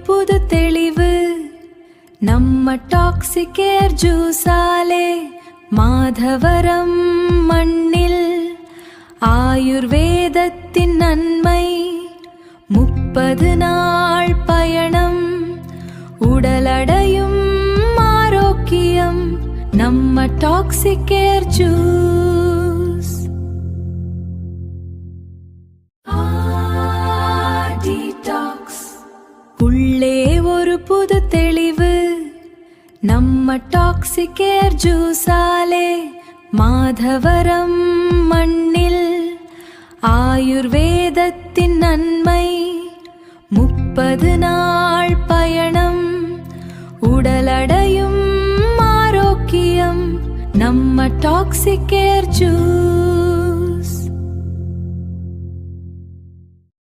புது தெளிவு. நம்ம டாக்ஸிக் ஏர் ஜூஸாலே மாதவரம் மண்ணில் ஆயுர்வேதத்தின் நன்மை. 30 நாள் பயணம், உடலடையும் ஆரோக்கியம். நம்ம டாக்ஸிக் ஏர் ஜூஸ். டீடாக்ஸ். உள்ளே ஒரு புது தெளிவு. நம்ம டாக்ஸிக் ஏர் ஜூஸாலே மாதவரம் மண்ணில் ஆயுர்வேதத்தின் நன்மை. 30 நாள் பயணம், உடலடையும் ஆரோக்கியம். நம்ம டாக்ஸிக் ஏர் ஜூஸ்.